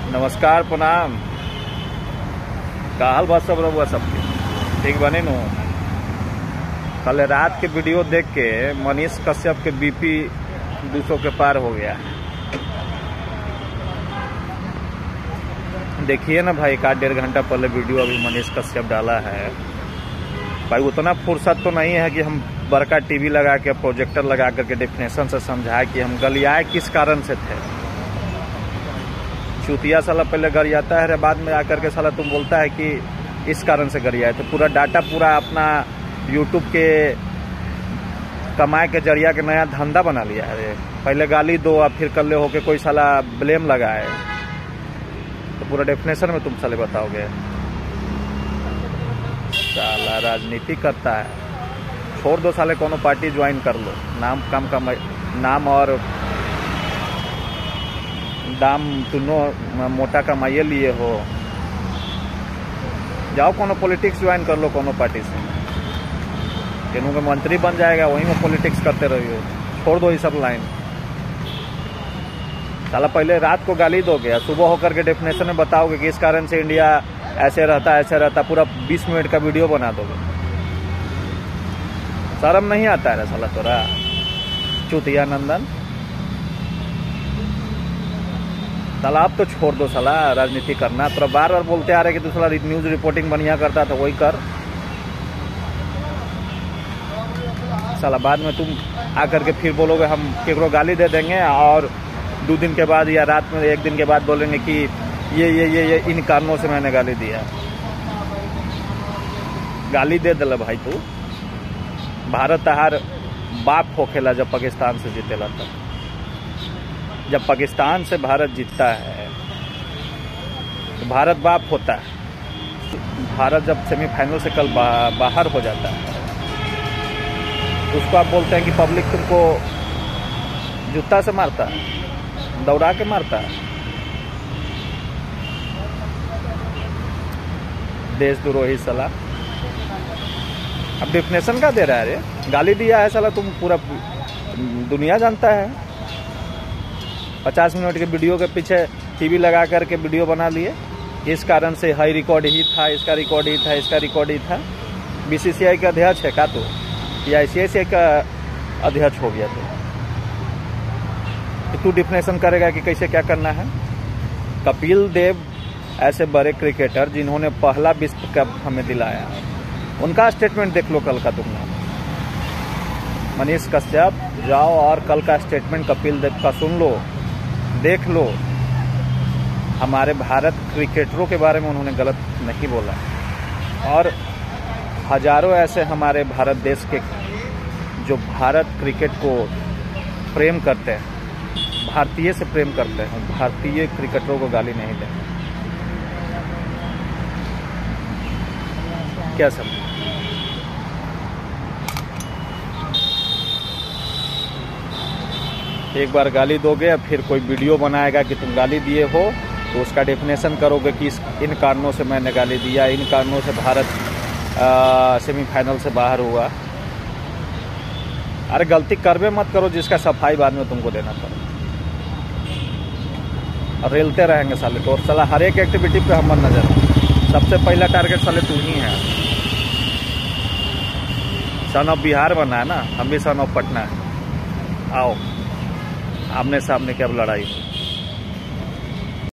नमस्कार प्रणाम। का हाल बा सब रहुआ सबके ठीक बने नु। कल रात के वीडियो देख के मनीष कश्यप के बीपी 200 के पार हो गया। देखिए ना भाई, का 1.5 घंटा पहले वीडियो अभी मनीष कश्यप डाला है। भाई उतना फुर्सत तो नहीं है कि हम बड़का टीवी लगा के प्रोजेक्टर लगा करके डेफिनेशन से समझाए कि हम गलियाए किस कारण से थे। चूतिया साला पहले गरियाता है, बाद में आकर के साला तुम बोलता है कि इस कारण से गरियाए। तो पूरा डाटा पूरा अपना यूट्यूब के कमाए के जरिया के नया धंधा बना लिया है। पहले गाली दो और फिर कल होके कोई साला ब्लेम लगाए, तो पूरा डेफिनेशन में तुम साले बताओगे। साला राजनीति करता है, छोड़ दो साले, कोनो पार्टी ज्वाइन कर लो। नाम कम का नाम और दाम दोनों मोटा कमाइए लिए हो। जाओ कोनो पॉलिटिक्स ज्वाइन कर लो, कोनो पार्टी से केनू का मंत्री बन जाएगा, वहीं में पॉलिटिक्स करते रहिए। छोड़ दो ये सब लाइन। साला पहले रात को गाली दोगे, सुबह होकर के डेफिनेशन में बताओगे कि इस कारण से इंडिया ऐसे रहता ऐसे रहता, पूरा 20 मिनट का वीडियो बना दोगे। शर्म नहीं आता है साला तोरा चूतिया नंदन। साला आप तो छोड़ दो साला राजनीति करना। तो बार बार बोलते आ रहे कि दूसरा न्यूज रिपोर्टिंग बढ़िया करता था, वही कर। साला बाद में तुम आकर के फिर बोलोगे हम केकरो गाली दे देंगे, और 2 दिन के बाद या रात में 1 दिन के बाद बोलेंगे कि ये इन कारणों से मैंने गाली दिया। गाली दे दिला भाई तू। भारत तहार बाप होखेला जब पाकिस्तान से जीतेला तब। जब पाकिस्तान से भारत जीतता है तो भारत बाप होता है। भारत जब सेमीफाइनल से कल बाहर हो जाता है तो उसको आप बोलते हैं कि पब्लिक तुमको जूता से मारता है, दौड़ा के मारता है। देशद्रोही साला। अब डेफिनेशन का दे रहा है रे? गाली दिया है साला, तुम पूरा दुनिया जानता है। 50 मिनट के वीडियो के पीछे टीवी लगा करके वीडियो बना लिए। इस कारण से हाई रिकॉर्ड ही था, इसका रिकॉर्ड ही था, इसका रिकॉर्ड ही था। बीसीसीआई का अध्यक्ष है का तू, या आईसीआईसीआई का अध्यक्ष हो गया तू डिफिनेशन करेगा कि कैसे क्या करना है। कपिल देव ऐसे बड़े क्रिकेटर जिन्होंने पहला विश्व कप हमें दिलाया, उनका स्टेटमेंट देख लो कल का तुमने। मनीष कश्यप जाओ और कल का स्टेटमेंट कपिल देव का सुन लो, देख लो। हमारे भारत क्रिकेटरों के बारे में उन्होंने गलत नहीं बोला। और हजारों ऐसे हमारे भारत देश के जो भारत क्रिकेट को प्रेम करते हैं, भारतीय से प्रेम करते हैं, भारतीय क्रिकेटरों को गाली नहीं दें। क्या समझ? एक बार गाली दोगे, फिर कोई वीडियो बनाएगा कि तुम गाली दिए हो, तो उसका डेफिनेशन करोगे कि इन कारणों से मैंने गाली दिया, इन कारणों से भारत सेमीफाइनल से बाहर हुआ। अरे गलती करवे मत करो जिसका सफाई बाद में तुमको देना पड़े। और रेलते रहेंगे साले तो। साला हर एक एक्टिविटी पे हमार नजर है। सबसे पहला टारगेट साले तू ही है। सन ऑफ बिहार बनना है ना, हम भी सन ऑफ पटना है। आओ आमने सामने की अब लड़ाई।